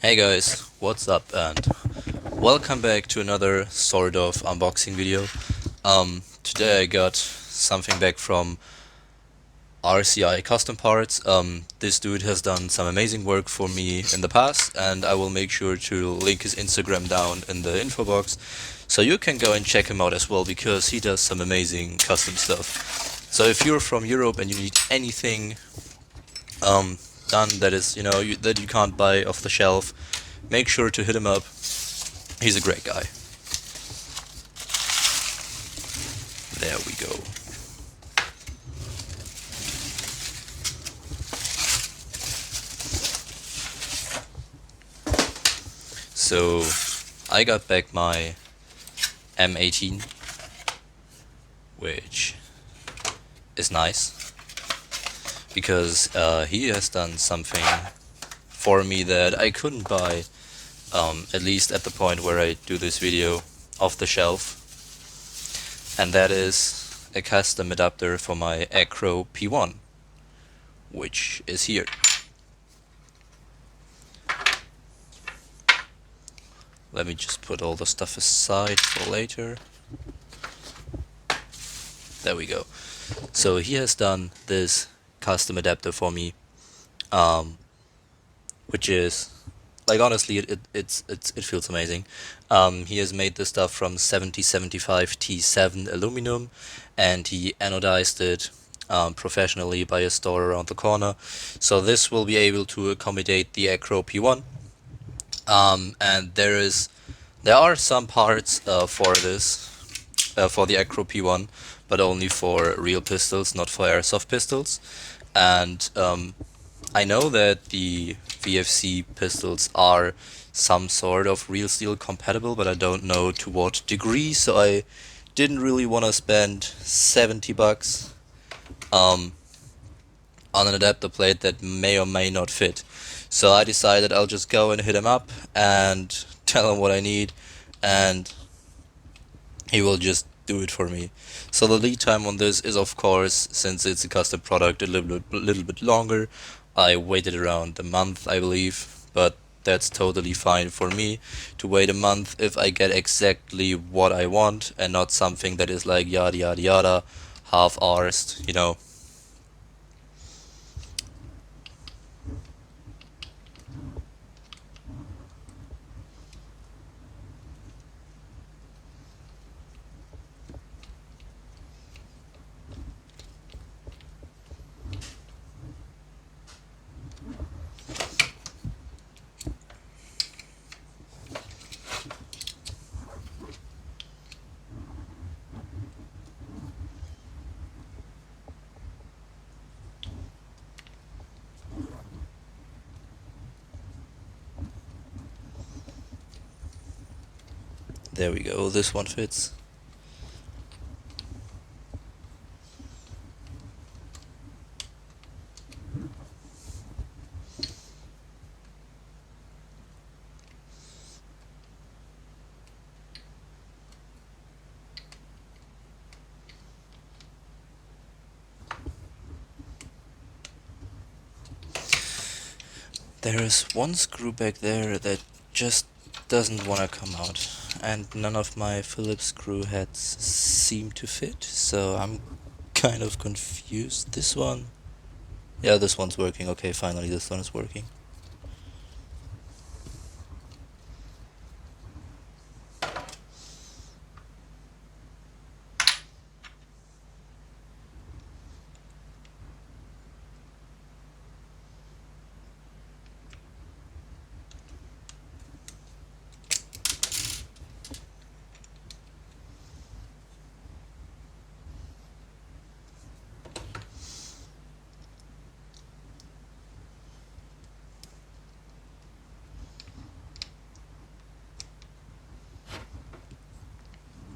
Hey guys, what's up and welcome back to another sort of unboxing video. Today I got something back from RCI Custom Parts. This dude has done some amazing work for me in the past, and I will make sure to link his Instagram down in the info box so you can go and check him out as well, because he does some amazing custom stuff. So if you're from Europe and you need anything done that is, that you can't buy off the shelf, make sure to hit him up. He's a great guy. There we go. So I got back my M18, which is nice because he has done something for me that I couldn't buy, at least at the point where I do this video, off the shelf, and that is a custom adapter for my Acro P1, which is here. Let me just put all the stuff aside for later. There we go. So he has done this custom adapter for me, which is, like, honestly, it feels amazing. He has made this stuff from 7075 T7 aluminum, and he anodized it professionally by a store around the corner. So this will be able to accommodate the Acro P1. And there are some parts for this, for the Acro P1, but only for real pistols, not for airsoft pistols. And I know that the VFC pistols are some sort of real steel compatible, but I don't know to what degree, so I didn't really want to spend 70 bucks on an adapter plate that may or may not fit. So I decided I'll just go and hit him up and tell him what I need, and he will just do it for me. So the lead time on this is, of course, since it's a custom product, a little bit longer. I waited around a month, I believe, but that's totally fine for me to wait a month if I get exactly what I want and not something that is like yada yada yada, half-arsed, you know. There we go, this one fits. There is one screw back there that just doesn't want to come out, and none of my Phillips screw heads seem to fit, so I'm kind of confused. This one? Yeah, this one's working. Okay, finally this one is working.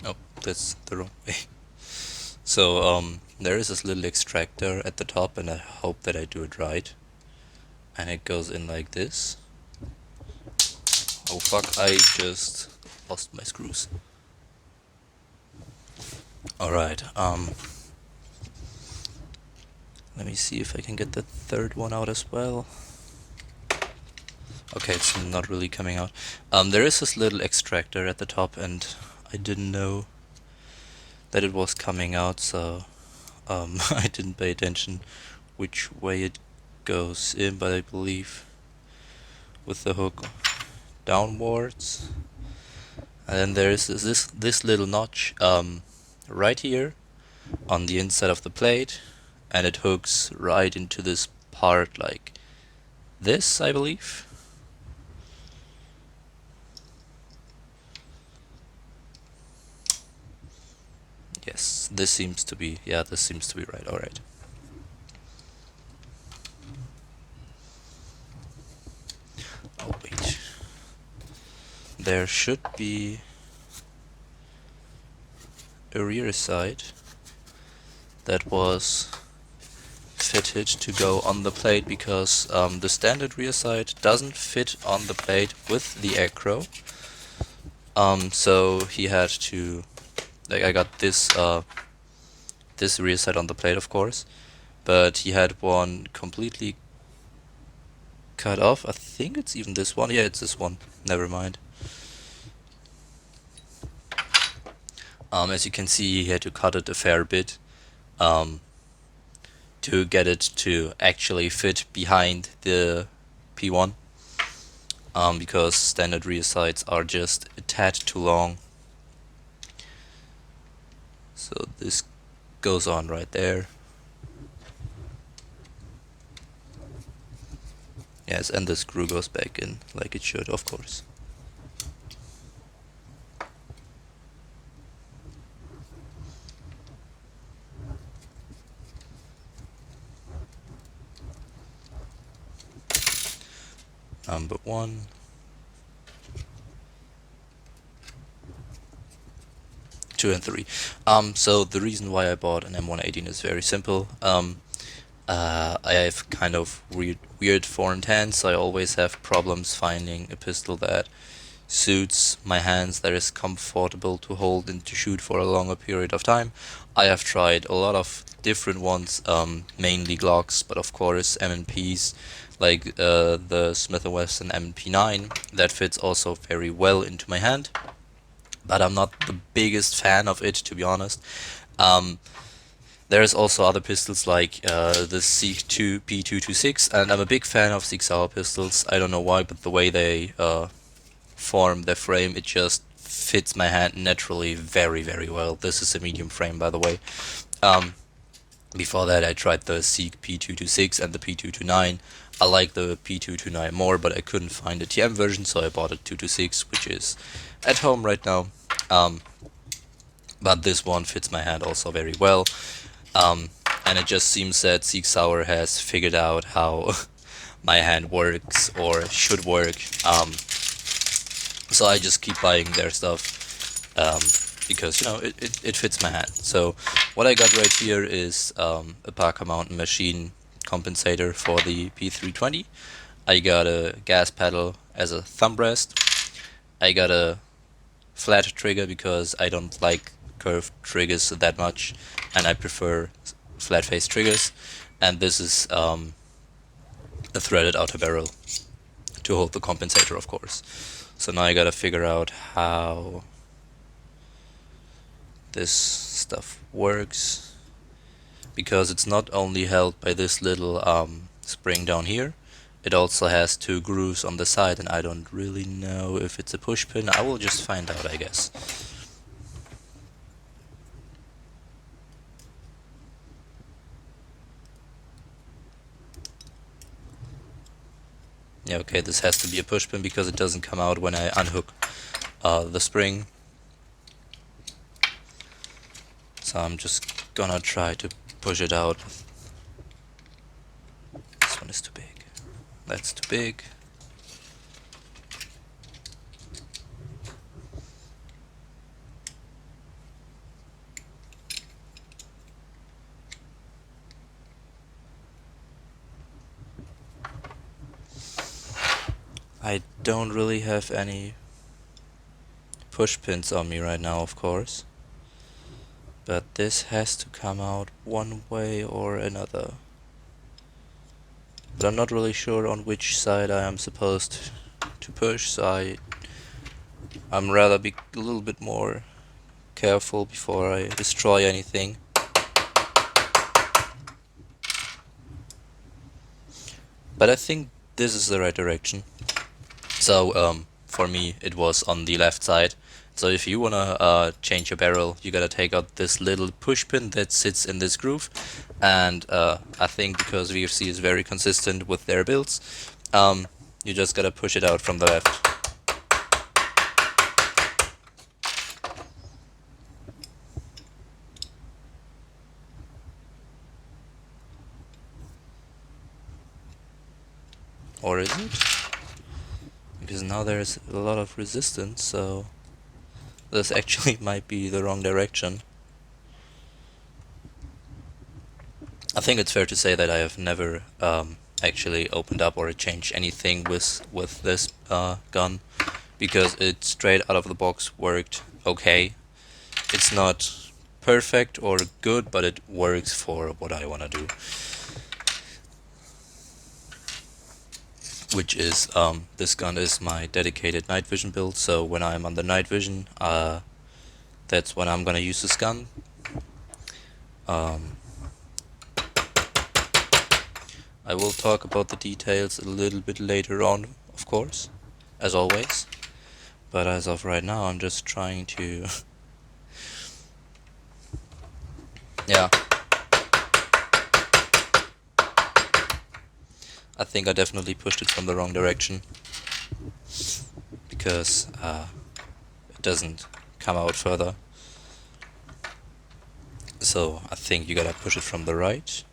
Oh, that's the wrong way. So, there is this little extractor at the top, and I hope that I do it right. And it goes in like this. Oh fuck, I just lost my screws. Alright, let me see if I can get the third one out as well. Okay, it's not really coming out. There is this little extractor at the top, and I didn't know that it was coming out, so I didn't pay attention which way it goes in, but I believe with the hook downwards. And then there is this little notch right here on the inside of the plate, and it hooks right into this part like this, I believe. Yes, this seems to be, yeah, this seems to be right, alright. Oh, wait. There should be a rear side that was fitted to go on the plate, because the standard rear side doesn't fit on the plate with the acro. So he had to, like, I got this this rear side on the plate, of course, but he had one completely cut off. I think it's even this one. Yeah, it's this one. Never mind. As you can see, he had to cut it a fair bit to get it to actually fit behind the P1, because standard rear sides are just a tad too long. So this goes on right there. Yes, and the screw goes back in like it should, of course. Number 1. Two and 3. So the reason why I bought an M118 is very simple. I have kind of weird foreign hands, so I always have problems finding a pistol that suits my hands, that is comfortable to hold and to shoot for a longer period of time. I have tried a lot of different ones, mainly Glocks, but of course M&Ps, like the Smith & Wesson M&P9, that fits also very well into my hand, but I'm not the biggest fan of it, to be honest. There's also other pistols like the Seek 2 P320, and I'm a big fan of Sig Sauer pistols. I don't know why, but the way they form their frame, it just fits my hand naturally very, very well. This is a medium frame, by the way. Before that, I tried the Seek P226 and the P229. I like the P229 more, but I couldn't find a TM version, so I bought a 226, which is at home right now. But this one fits my hand also very well. And it just seems that Sig Sauer has figured out how my hand works, or should work. So I just keep buying their stuff, because, you know, it fits my hand. So what I got right here is a Parker Mountain Machine compensator for the P320. I got a gas pedal as a thumb rest. I got a flat trigger because I don't like curved triggers that much, and I prefer flat face triggers. And this is a threaded outer barrel to hold the compensator, of course. So now I gotta figure out how this stuff works, because it's not only held by this little spring down here, it also has 2 grooves on the side, and I don't really know if it's a push pin. I will just find out, I guess. Yeah, okay, this has to be a push pin because it doesn't come out when I unhook the spring. So I'm just gonna try to push it out. This one is too big. That's too big. I don't really have any push pins on me right now, of course, but this has to come out one way or another. But I'm not really sure on which side I am supposed to push, so I'm rather be a little bit more careful before I destroy anything. But I think this is the right direction. So for me it was on the left side. So if you wanna change your barrel, you gotta take out this little push pin that sits in this groove. And I think because VFC is very consistent with their builds, you just gotta push it out from the left. Or is it? Because now there's a lot of resistance, so this actually might be the wrong direction. I think it's fair to say that I have never actually opened up or changed anything with this gun, because it straight out of the box worked okay. It's not perfect or good, but it works for what I want to do. Which is, this gun is my dedicated night vision build, so when I'm under night vision, that's when I'm gonna use this gun. I will talk about the details a little bit later on, of course, as always. But as of right now, I'm just trying to... yeah. I think I definitely pushed it from the wrong direction, because it doesn't come out further. So I think you gotta push it from the right.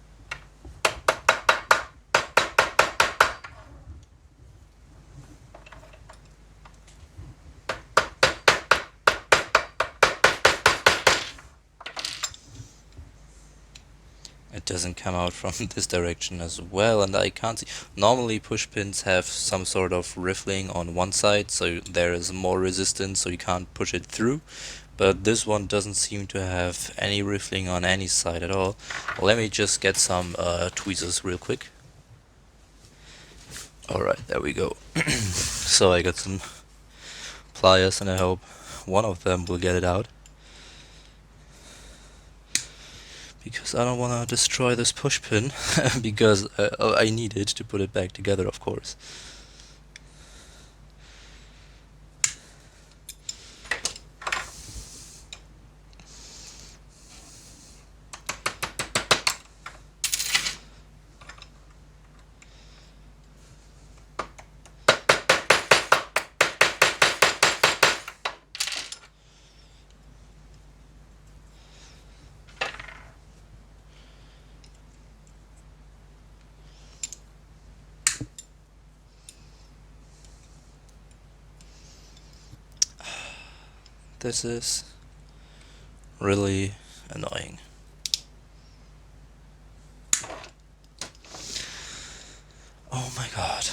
It doesn't come out from this direction as well, and I can't see. Normally push pins have some sort of riffling on one side, so there is more resistance, so you can't push it through. But this one doesn't seem to have any riffling on any side at all. Let me just get some tweezers real quick. Alright, there we go. So I got some pliers, and I hope one of them will get it out, because I don't want to destroy this push pin, because I need it to put it back together, of course. This is really annoying. Oh my god.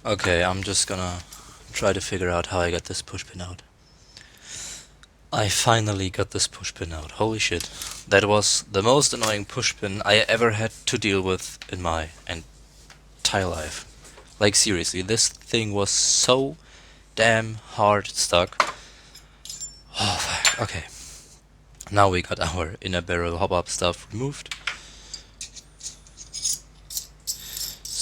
Okay, I'm just gonna try to figure out how I got this push pin out. I finally got this push pin out. Holy shit. That was the most annoying push pin I ever had to deal with in my entire life. Like seriously, this thing was so damn hard stuck. Oh fuck, okay. Now we got our inner barrel hop-up stuff removed.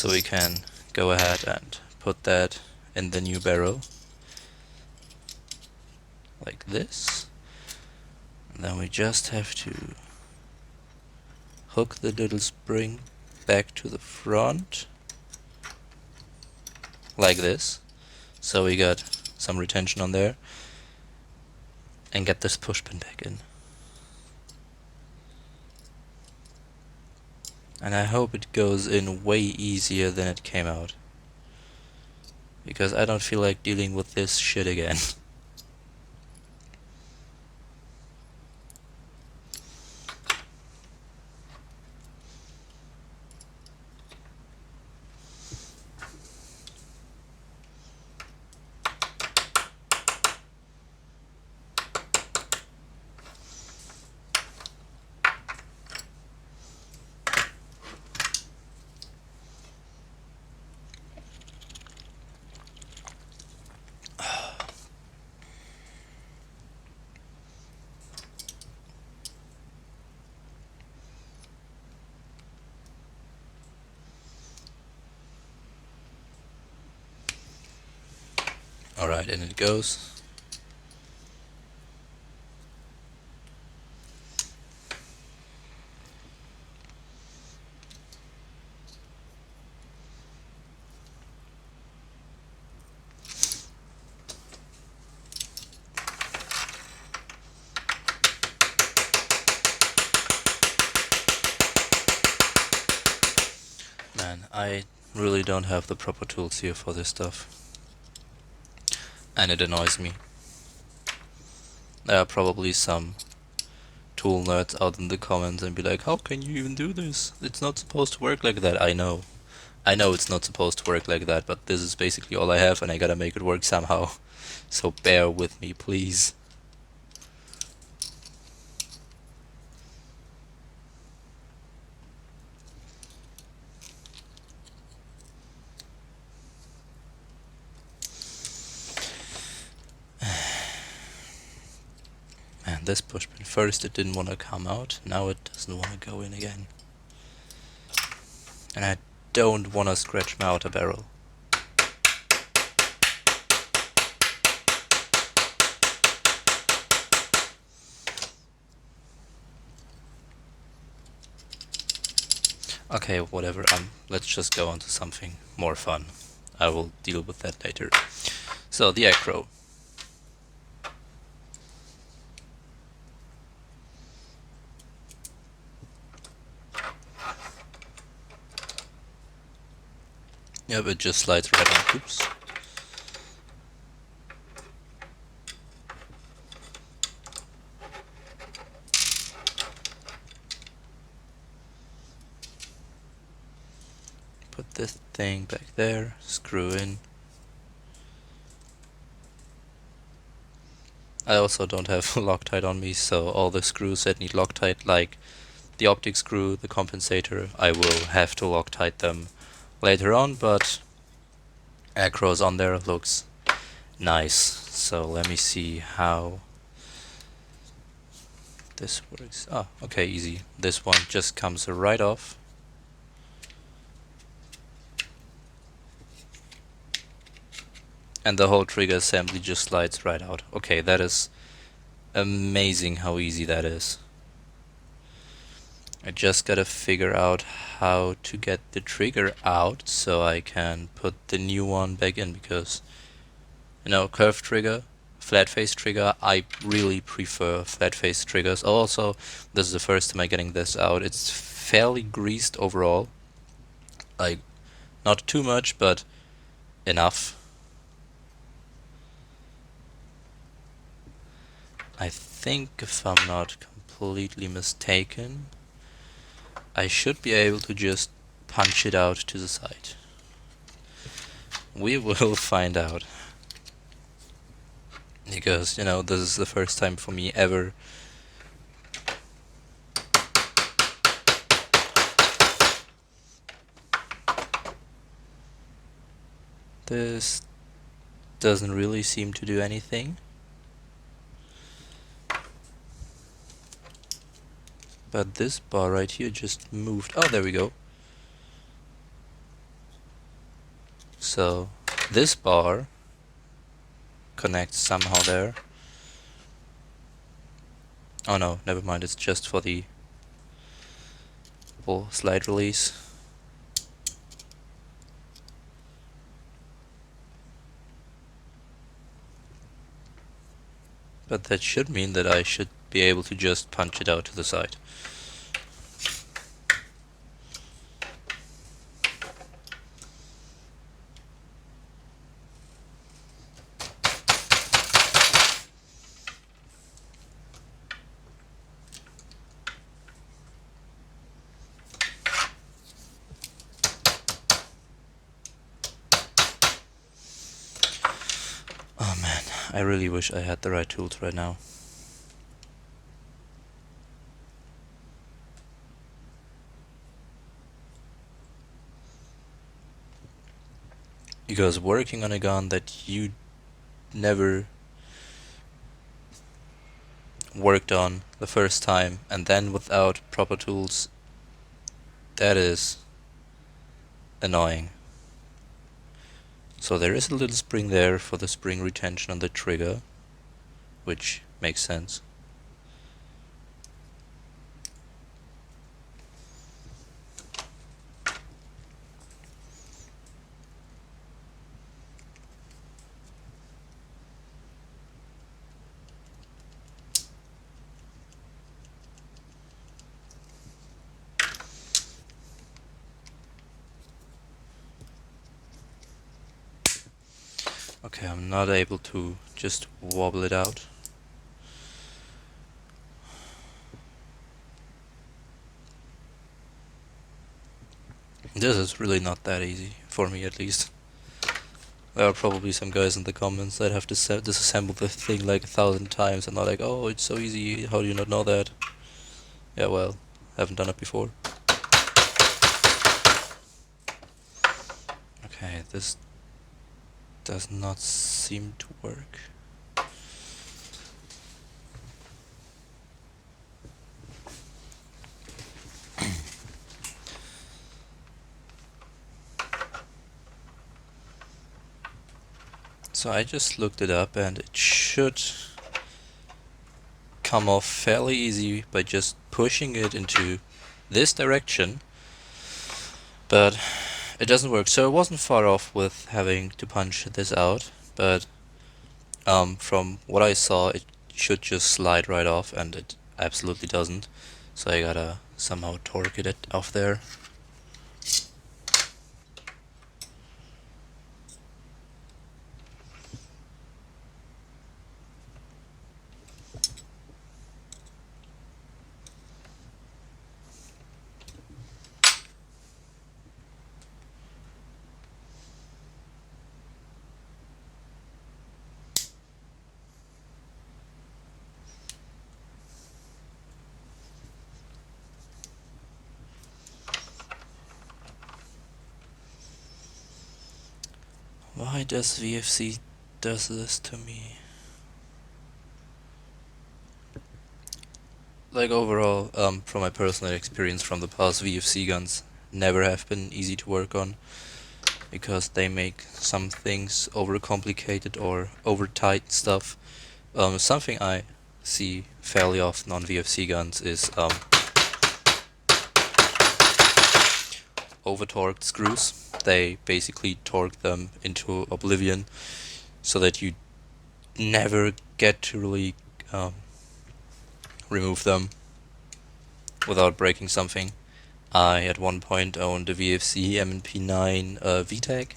So we can go ahead and put that in the new barrel like this. And then we just have to hook the little spring back to the front like this. So we got some retention on there, and get this push pin back in. And I hope it goes in way easier than it came out, because I don't feel like dealing with this shit again. Alright, and it goes. Man, I really don't have the proper tools here for this stuff. And it annoys me. There are probably some tool nerds out in the comments and be like, how can you even do this? It's not supposed to work like that. I know it's not supposed to work like that, but this is basically all I have and I gotta make it work somehow. So bear with me, please. Man, this push pin, first it didn't want to come out, now it doesn't want to go in again. And I don't want to scratch my outer barrel. Okay, whatever, let's just go on to something more fun. I will deal with that later. So, the acro. Yep, it just slides right on. Oops. Put this thing back there, screw in. I also don't have Loctite on me, so all the screws that need Loctite, like the optic screw, the compensator, I will have to Loctite them later on, but acros on there looks nice. So let me see how this works. Ah, okay, easy. This one just comes right off. And the whole trigger assembly just slides right out. Okay, that is amazing how easy that is. I just gotta figure out how to get the trigger out so I can put the new one back in, because, you know, curved trigger, flat face trigger, I really prefer flat face triggers. Also, this is the first time I'm getting this out. It's fairly greased overall. Like, not too much, but enough. I think, if I'm not completely mistaken, I should be able to just punch it out to the side. We will find out. Because, you know, this is the first time for me ever. This doesn't really seem to do anything. But this bar right here just moved. Oh, there we go. So this bar connects somehow there. Oh no, never mind, it's just for the slide release. But that should mean that I should be able to just punch it out to the side. Oh man, I really wish I had the right tools right now. Because working on a gun that you never worked on the first time and then without proper tools, that is annoying. So there is a little spring there for the spring retention on the trigger, which makes sense. Okay, I'm not able to just wobble it out. This is really not that easy, for me at least. There are probably some guys in the comments that have to disassemble the thing like 1,000 times and are like, oh, it's so easy, how do you not know that? Yeah, well, haven't done it before. Okay, this does not seem to work. So I just looked it up and it should come off fairly easy by just pushing it into this direction, but it doesn't work. So I wasn't far off with having to punch this out, but from what I saw it should just slide right off, and it absolutely doesn't. So I gotta somehow torque it off there. Why does VFC does this to me? Like overall, from my personal experience from the past, VFC guns never have been easy to work on, because they make some things overcomplicated or over tight stuff. Something I see fairly often on VFC guns is over-torqued screws. They basically torque them into oblivion so that you never get to really remove them without breaking something. I at one point owned a VFC M18 VTEC,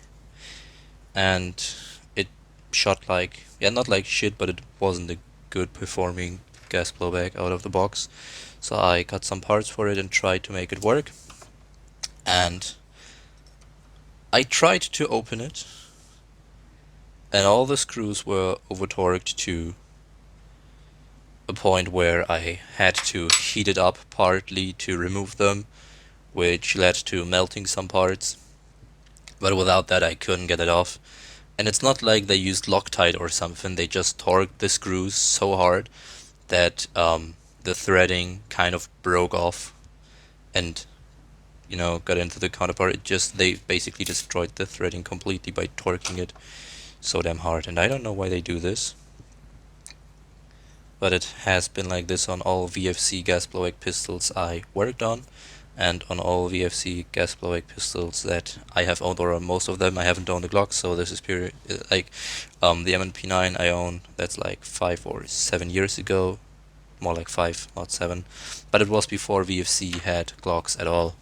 and it shot like, yeah, not like shit, but it wasn't a good performing gas blowback out of the box. So I got some parts for it and tried to make it work, and I tried to open it, and all the screws were over-torqued to a point where I had to heat it up partly to remove them, which led to melting some parts. But without that I couldn't get it off. And it's not like they used Loctite or something, they just torqued the screws so hard that the threading kind of broke off, and you know, got into the counterpart. They basically destroyed the threading completely by torquing it so damn hard. And I don't know why they do this, but it has been like this on all VFC gas blowback pistols I worked on, and on all VFC gas blowback pistols that I have owned, or on most of them. I haven't owned a Glock, so this is pure like the M9 I own. That's like 5 or 7 years ago, more like 5, not 7, but it was before VFC had Glocks at all.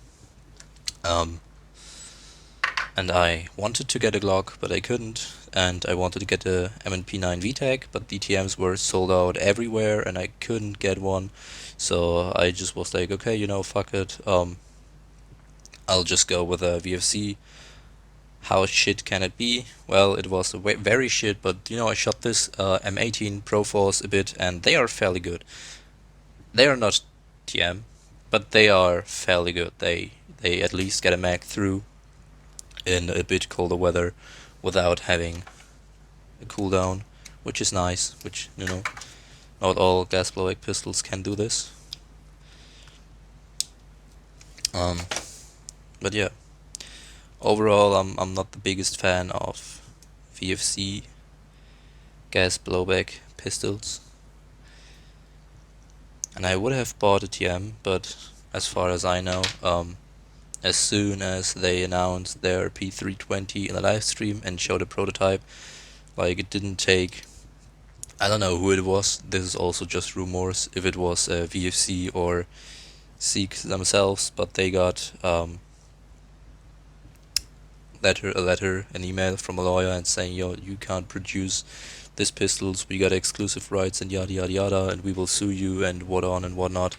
And I wanted to get a Glock, but I couldn't. And I wanted to get a M9 VTAC, but DTMs were sold out everywhere, and I couldn't get one. So I just was like, okay, you know, fuck it. I'll just go with a VFC. How shit can it be? Well, it was very shit, but you know, I shot this M18 Proforce a bit, and they are fairly good. They are not TM, but they are fairly good. They at least get a mag through in a bit colder weather without having a cooldown, which is nice, which, you know, not all gas blowback pistols can do this. But yeah, overall I'm not the biggest fan of VFC gas blowback pistols, and I would have bought a TM, but as far as I know, as soon as they announced their P320 in the live stream and showed a prototype, like, it didn't take, I don't know who it was, this is also just rumors, if it was VFC or Seek themselves, but they got a letter, an email from a lawyer and saying, yo, you can't produce these pistols, we got exclusive rights and yada yada yada, and we will sue you and what on and what not.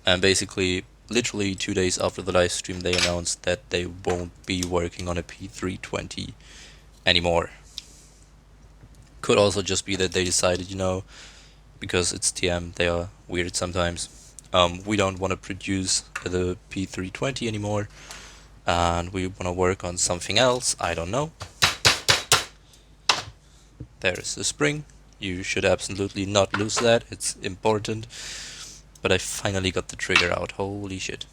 And basically, literally 2 days after the live stream, they announced that they won't be working on a P320 anymore. Could also just be that they decided, you know, because it's TM, they are weird sometimes. We don't want to produce the P320 anymore, and we want to work on something else. I don't know. There's the spring. You should absolutely not lose that. It's important. But I finally got the trigger out. Holy shit.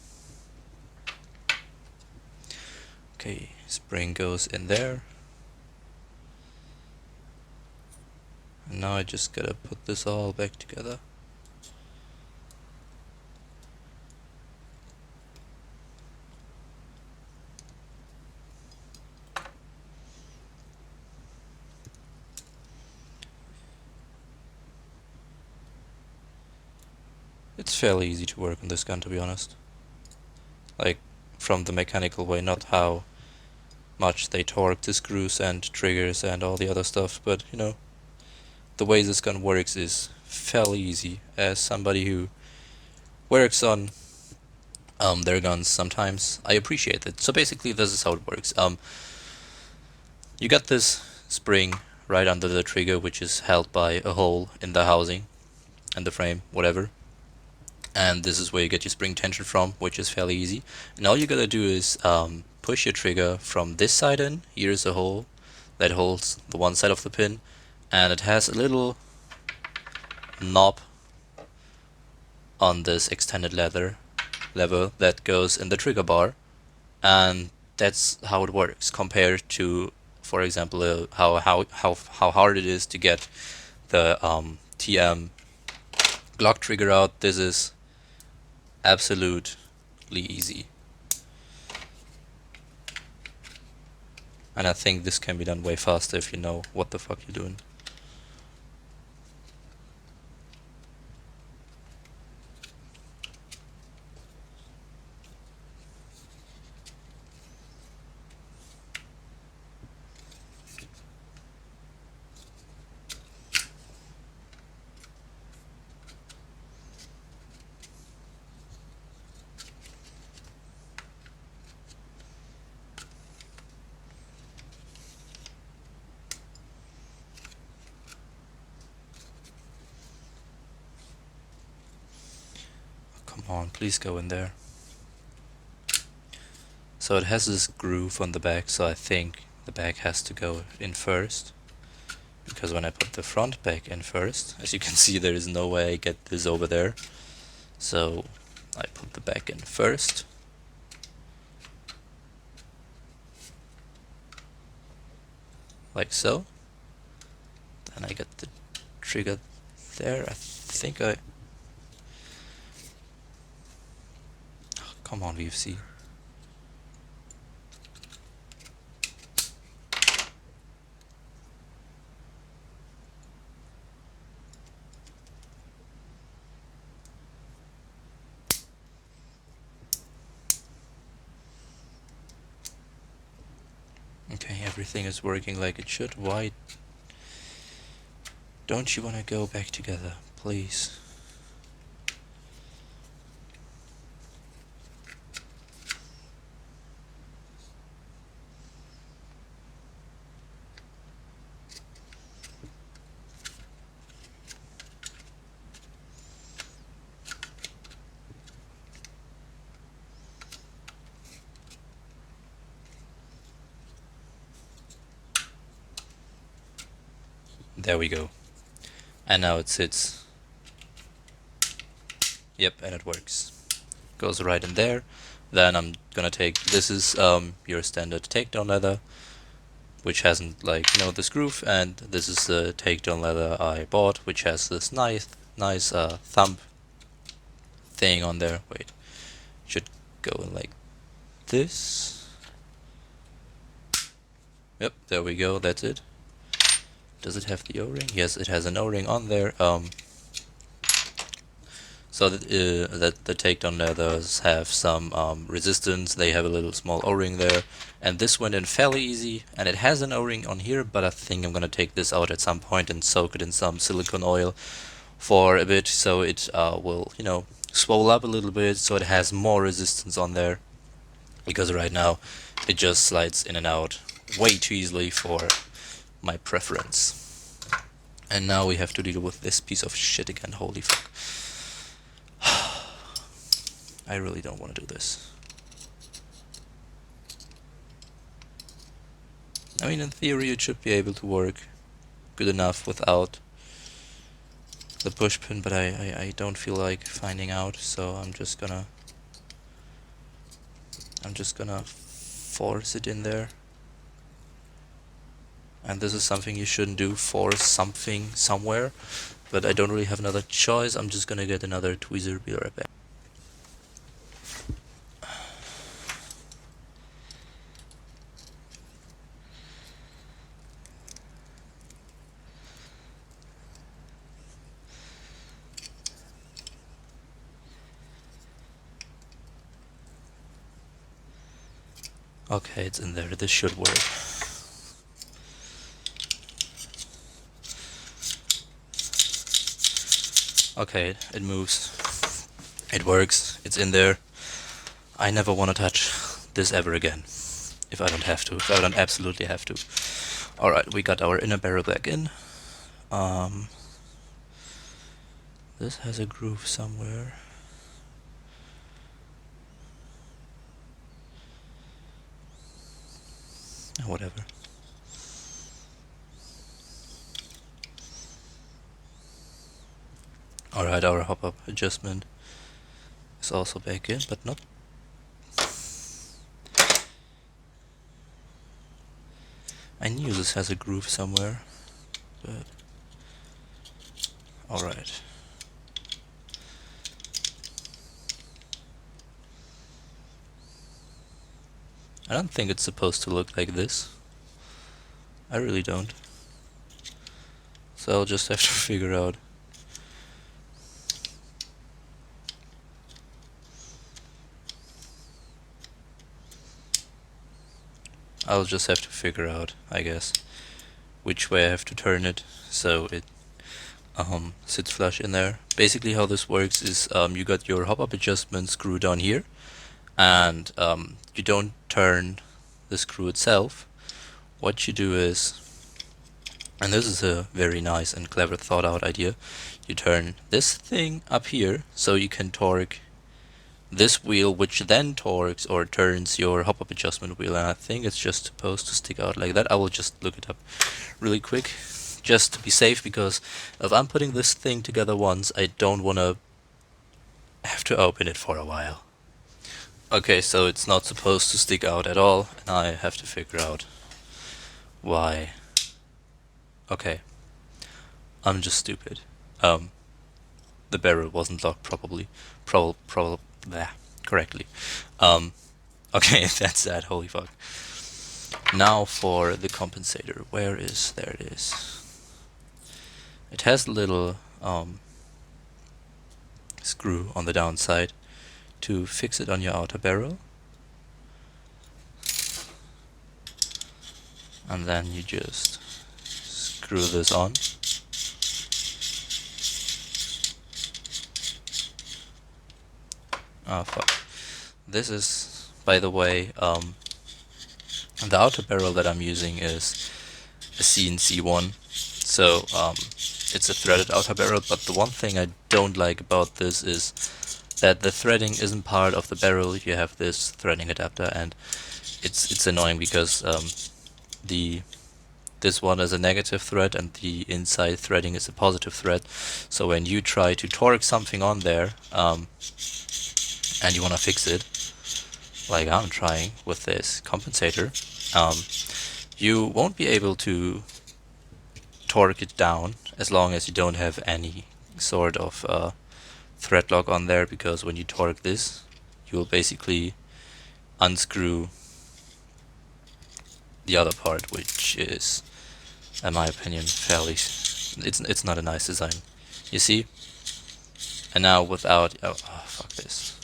Okay, spring goes in there. And now I just gotta put this all back together. It's fairly easy to work on this gun, to be honest. Like, from the mechanical way, not how much they torque the screws and triggers and all the other stuff, but, you know, the way this gun works is fairly easy. As somebody who works on their guns sometimes, I appreciate it. So basically, this is how it works. You got this spring right under the trigger, which is held by a hole in the housing and the frame, whatever. And this is where you get your spring tension from, which is fairly easy. And all you gotta do is push your trigger from this side in. Here's a hole that holds the one side of the pin, and it has a little knob on this extended lever that goes in the trigger bar, and that's how it works compared to, for example, how hard it is to get the TM Glock trigger out. This is absolutely easy, and I think this can be done way faster if you know what the fuck you're doing. Come on, please go in there. So it has this groove on the back, so I think the back has to go in first, because when I put the front back in first, as you can see, there is no way I get this over there. So I put the back in first, like so. Then I get the trigger there. I think I... Oh, come on, VFC. Okay, everything is working like it should. Why don't you want to go back together, please? There we go. And now it sits. Yep, and it works. Goes right in there. Then I'm gonna take, this is your standard takedown leather, which hasn't, like, you know, this groove, and this is the takedown leather I bought, which has this nice thumb thing on there. Wait, should go in like this. Yep, there we go, that's it. Does it have the O-ring? Yes, it has an O-ring on there. So that the takedown leathers have some resistance. They have a little small O-ring there, and this went in fairly easy. And it has an O-ring on here, but I think I'm gonna take this out at some point and soak it in some silicone oil for a bit, so it will, you know, swell up a little bit, so it has more resistance on there. Because right now it just slides in and out way too easily for my preference. And now we have to deal with this piece of shit again. Holy fuck. I really don't want to do this. I mean, in theory it should be able to work good enough without the push pin, but I don't feel like finding out, so I'm just gonna force it in there. And this is something you shouldn't do, force something somewhere, but I don't really have another choice. I'm just gonna get another tweezer, be right back. Okay, it's in there. This should work. Okay, it moves. It works. It's in there. I never want to touch this ever again. If I don't have to. If I don't absolutely have to. Alright, we got our inner barrel back in. This has a groove somewhere. Whatever. Alright, our hop-up adjustment is also back in, but not... I knew this has a groove somewhere, but... Alright. I don't think it's supposed to look like this. I really don't. So I'll just have to figure out. I'll just have to figure out, I guess, which way I have to turn it so it sits flush in there. Basically how this works is you got your hop-up adjustment screw down here, and you don't turn the screw itself. What you do is, and this is a very nice and clever thought out idea, you turn this thing up here so you can torque this wheel, which then torques or turns your hop-up adjustment wheel, and I think it's just supposed to stick out like that. I will just look it up really quick just to be safe, because if I'm putting this thing together once, I don't want to have to open it for a while. Okay, so it's not supposed to stick out at all, and I have to figure out why Okay, I'm just stupid. The barrel wasn't locked correctly. Okay, that's that. Holy fuck. Now for the compensator. There it is. It has a little screw on the downside to fix it on your outer barrel. And then you just screw this on. Oh fuck. This is, by the way, the outer barrel that I'm using is a CNC one. So it's a threaded outer barrel, but the one thing I don't like about this is that the threading isn't part of the barrel. You have this threading adapter, and it's annoying because this one is a negative thread and the inside threading is a positive thread. So when you try to torque something on there and you want to fix it, like I'm trying with this compensator, you won't be able to torque it down as long as you don't have any sort of threadlock on there, because when you torque this, you will basically unscrew the other part, which is, in my opinion, fairly... It's not a nice design. You see? And now without... Oh, fuck this.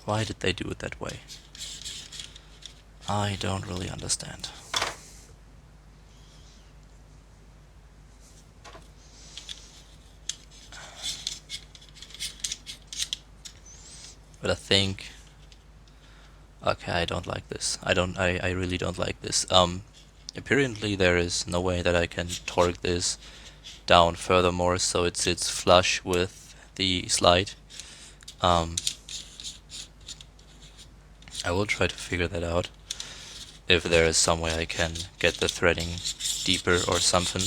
Why did they do it that way? I don't really understand. But I think... Okay, I don't like this. I really don't like this. Apparently there is no way that I can torque this down furthermore so it sits flush with the slide. I will try to figure that out. If there is some way I can get the threading deeper or something.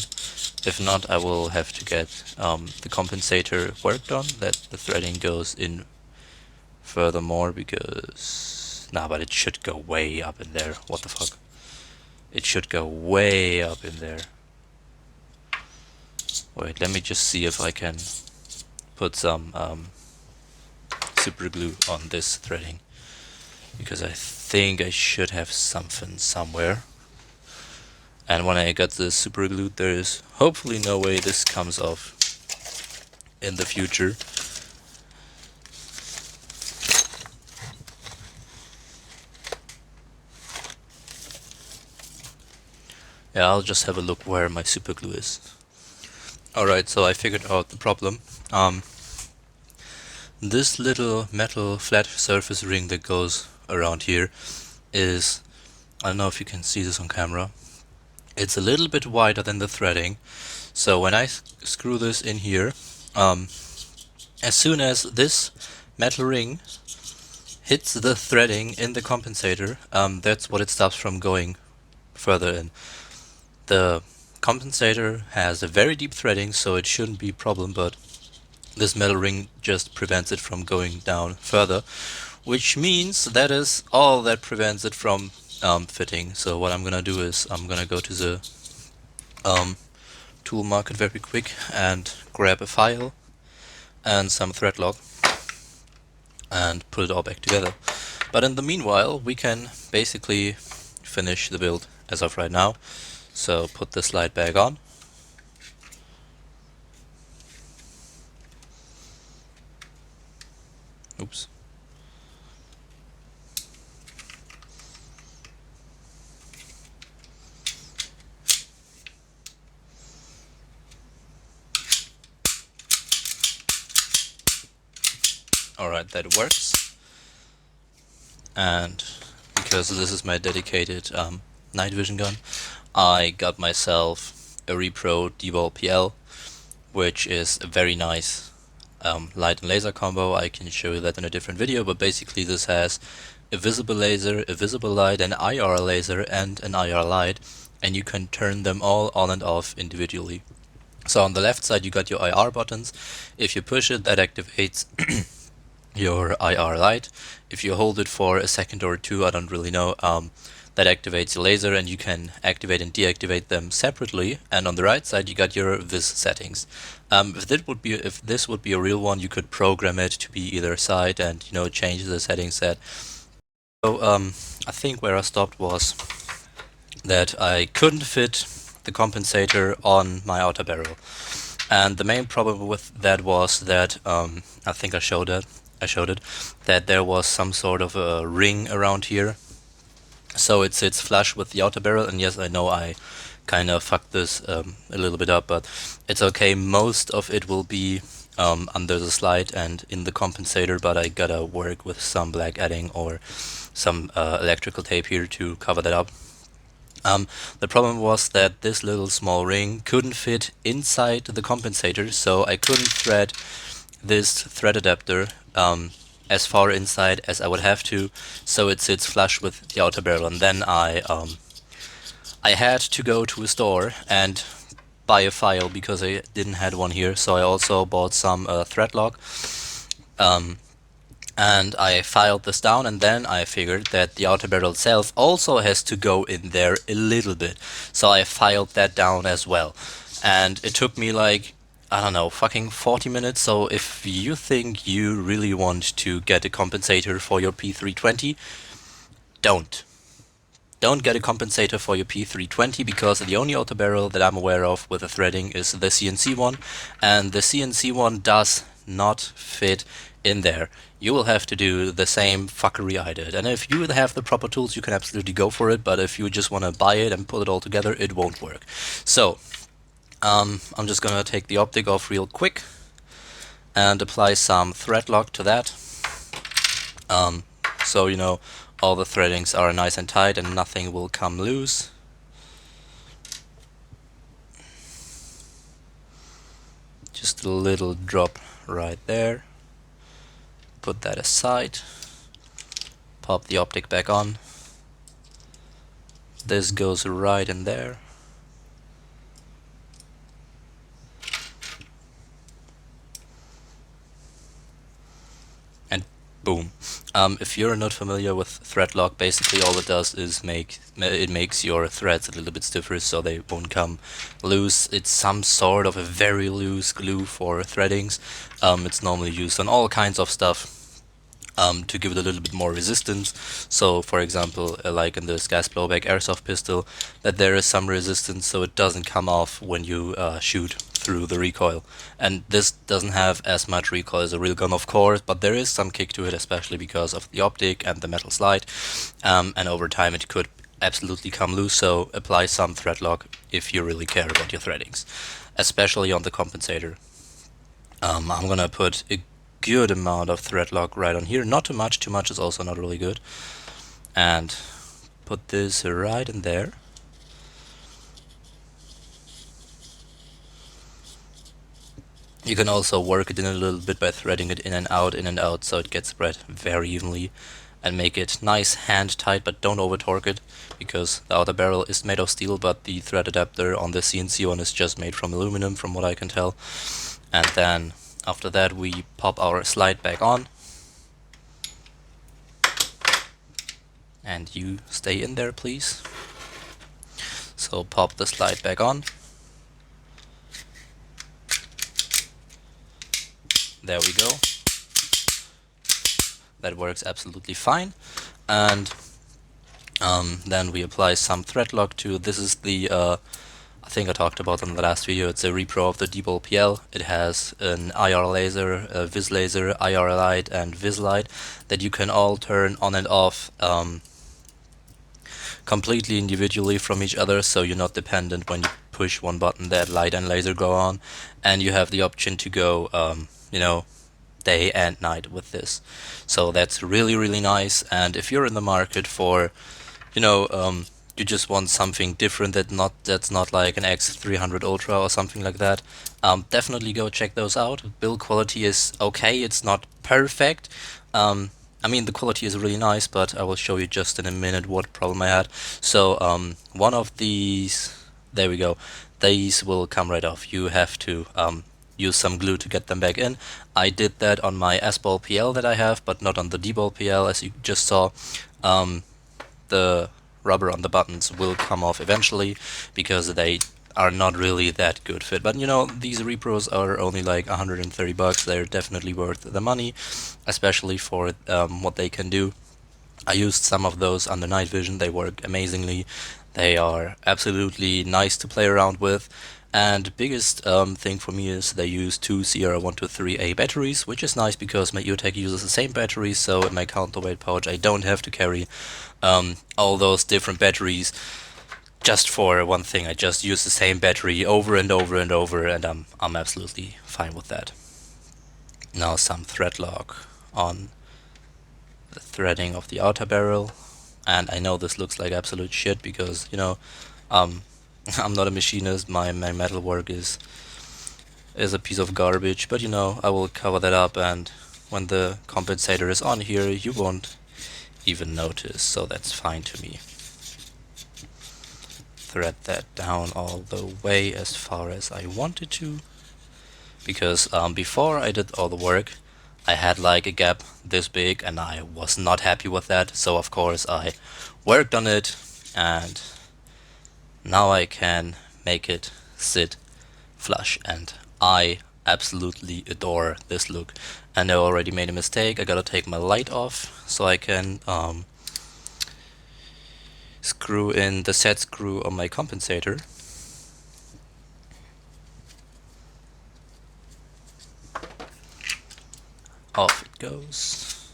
If not, I will have to get the compensator worked on, that the threading goes in furthermore, because... Nah, but it should go way up in there. What the fuck? It should go way up in there. Wait, let me just see if I can put some super glue on this threading, because I think I should have something somewhere. And when I got this super glued, there is hopefully no way this comes off in the future. Yeah, I'll just have a look where my super glue is. Alright, so I figured out the problem. This little metal flat surface ring that goes around here is, I don't know if you can see this on camera, it's a little bit wider than the threading. So when I screw this in here, as soon as this metal ring hits the threading in the compensator, that's what it stops from going further in. The compensator has a very deep threading, so it shouldn't be a problem, but this metal ring just prevents it from going down further, which means that is all that prevents it from fitting. So what I'm gonna do is I'm gonna go to the tool market very quick and grab a file and some Threadlock and put it all back together. But in the meanwhile, we can basically finish the build as of right now. So put the slide back on. Oops. Alright, that works. And because this is my dedicated night vision gun, I got myself a Repro D-Ball PL, which is a very nice light and laser combo. I can show you that in a different video, but basically this has a visible laser, a visible light, an IR laser, and an IR light, and you can turn them all on and off individually. So on the left side you got your IR buttons. If you push it, that activates your IR light. If you hold it for a second or two, I don't really know, that activates your laser, and you can activate and deactivate them separately. And on the right side, you got your vis settings. If this would be a real one, you could program it to be either side and change the settings set. So I think where I stopped was that I couldn't fit the compensator on my outer barrel. And the main problem with that was that I think I showed it that there was some sort of a ring around here, so it sits flush with the outer barrel. And yes, I know I kind of fucked this a little bit up, but it's okay. Most of it will be under the slide and in the compensator, but I gotta work with some black adding or some electrical tape here to cover that up. The problem was that this little small ring couldn't fit inside the compensator, so I couldn't thread this thread adapter as far inside as I would have to, so it sits flush with the outer barrel. And then I had to go to a store and buy a file because I didn't have one here, so I also bought some Threadlock. And I filed this down, and then I figured that the outer barrel itself also has to go in there a little bit. So I filed that down as well. And it took me like, I don't know, fucking 40 minutes. So if you think you really want to get a compensator for your P320, don't. Don't get a compensator for your P320, because the only outer barrel that I'm aware of with the threading is the CNC one, and the CNC one does not fit in there. You will have to do the same fuckery I did, and if you have the proper tools, you can absolutely go for it, but if you just want to buy it and put it all together, it won't work. So, I'm just gonna take the optic off real quick and apply some Threadlock to that. So all the threadings are nice and tight and nothing will come loose. Just a little drop right there. Put that aside. Pop the optic back on. This goes right in there. And boom. If you're not familiar with Threadlock, basically all it does is it makes your threads a little bit stiffer so they won't come loose. It's some sort of a very loose glue for threadings. It's normally used on all kinds of stuff to give it a little bit more resistance. So for example, like in this gas blowback airsoft pistol, that there is some resistance so it doesn't come off when you shoot through the recoil. And this doesn't have as much recoil as a real gun, of course, but there is some kick to it, especially because of the optic and the metal slide, and over time it could absolutely come loose. So apply some Threadlock if you really care about your threadings, especially on the compensator. I'm gonna put a good amount of Threadlock right on here, not too much is also not really good, and put this right in there. You can also work it in a little bit by threading it in and out, so it gets spread very evenly, and make it nice hand tight, but don't over torque it, because the outer barrel is made of steel, but the thread adapter on the CNC one is just made from aluminum, from what I can tell. And then after that we pop our slide back on, and you stay in there please. So pop the slide back on. There we go. That works absolutely fine. And then we apply some Threadlock to, this is the I think I talked about in the last video, it's a repro of the Debol PL. It has an IR laser, a Vis laser, IR light and Vis light that you can all turn on and off completely individually from each other, so you're not dependent when you push one button that light and laser go on, and you have the option to go day and night with this. So that's really nice. And if you're in the market for you just want something different that's not like an X300 Ultra or something like that, definitely go check those out. Build quality is okay, it's not perfect. I mean, the quality is really nice, but I will show you just in a minute what problem I had. So one of these, there we go, these will come right off. You have to use some glue to get them back in. I did that on my S-Ball PL that I have, but not on the D-Ball PL, as you just saw. The rubber on the buttons will come off eventually because they are not really that good fit. But you know, these repros are only like 130 bucks. They're definitely worth the money, especially for what they can do. I used some of those under night vision. They work amazingly. They are absolutely nice to play around with. And biggest thing for me is they use two CR123A batteries, which is nice because my EOTech uses the same batteries, so in my counterweight pouch I don't have to carry all those different batteries just for one thing. I just use the same battery over and over and over, and I'm absolutely fine with that. Now some Threadlock on the threading of the outer barrel, and I know this looks like absolute shit because, you know, I'm not a machinist. My metal work is a piece of garbage, but you know, I will cover that up, and when the compensator is on here, you won't even notice, so that's fine to me. Thread that down all the way as far as I wanted to, because before I did all the work, I had like a gap this big, and I was not happy with that, so of course I worked on it, and now I can make it sit flush, and I absolutely adore this look. And I already made a mistake. I gotta take my light off so I can screw in the set screw on my compensator. Off it goes.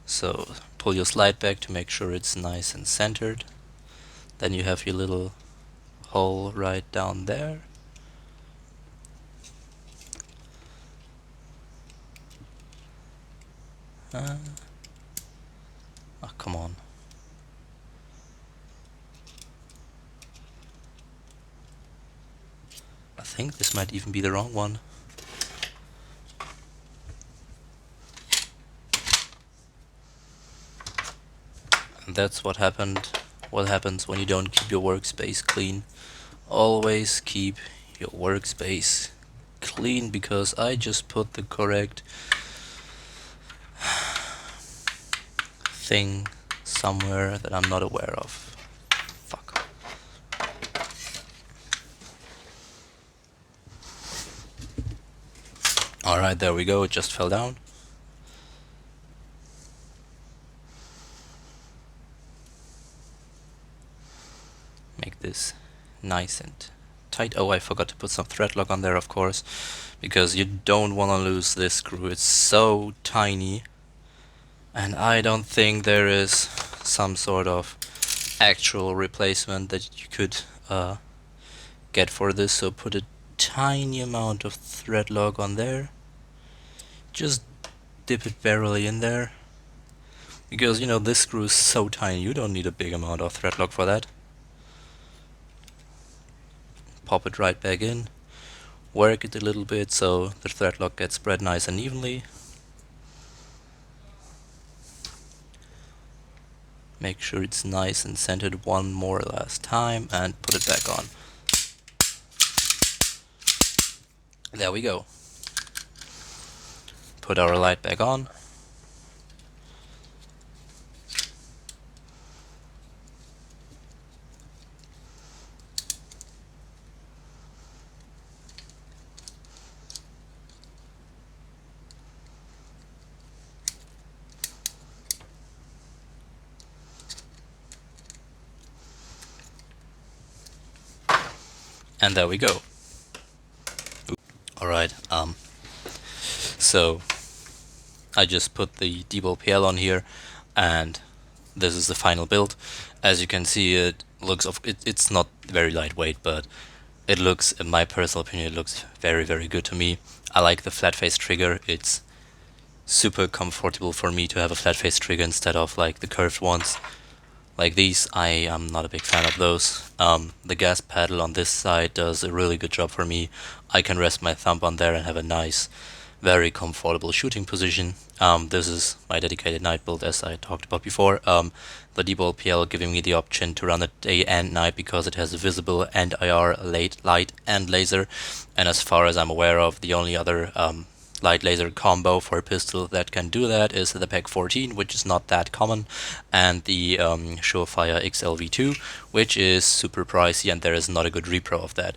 So pull your slide back to make sure it's nice and centered. Then you have your little hole right down there. Oh, come on. I think this might even be the wrong one. And that's what happens when you don't keep your workspace clean. Always keep your workspace clean, because I just put the correct thing somewhere that I'm not aware of. Fuck. Alright, there we go, it just fell down. Make this nice and tight. Oh, I forgot to put some Threadlock on there, of course, because you don't want to lose this screw. It's so tiny, and I don't think there is some sort of actual replacement that you could get for this. So put a tiny amount of Threadlock on there. Just dip it barely in there, because you know this screw is so tiny. You don't need a big amount of Threadlock for that. Pop it right back in, work it a little bit so the Threadlock gets spread nice and evenly. Make sure it's nice and centered one more last time, and put it back on. There we go. Put our light back on. And there we go. Alright, so I just put the D-Ball PL on here, and this is the final build. As you can see, it looks it's not very lightweight, but it looks, in my personal opinion, it looks very, very good to me. I like the flat face trigger. It's super comfortable for me to have a flat face trigger instead of like the curved ones. Like these, I am not a big fan of those. The gas pedal on this side does a really good job for me. I can rest my thumb on there and have a nice very comfortable shooting position. This is my dedicated night build, as I talked about before. The D-Ball PL giving me the option to run it day and night because it has a visible and IR light and laser. And as far as I'm aware of, the only other light laser combo for a pistol that can do that is the PEC 14, which is not that common, and the Surefire XLV2, which is super pricey, and there is not a good repro of that.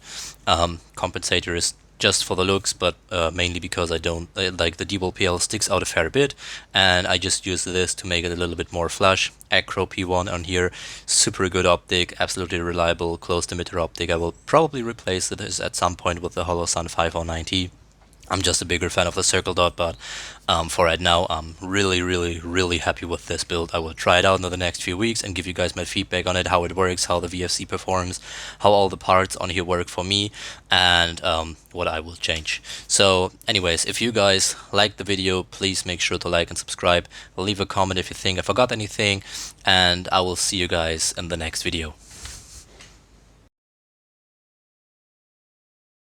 Compensator is just for the looks, but mainly because I don't like the D-Ball PL sticks out a fair bit, and I just use this to make it a little bit more flush. Acro P1 on here, super good optic, absolutely reliable close emitter optic. I will probably replace this at some point with the Holosun 5090. I'm just a bigger fan of the circle dot, but for right now, I'm really happy with this build. I will try it out in the next few weeks and give you guys my feedback on it, how it works, how the VFC performs, how all the parts on here work for me, and what I will change. So anyways, if you guys like the video, please make sure to like and subscribe. Leave a comment if you think I forgot anything, and I will see you guys in the next video.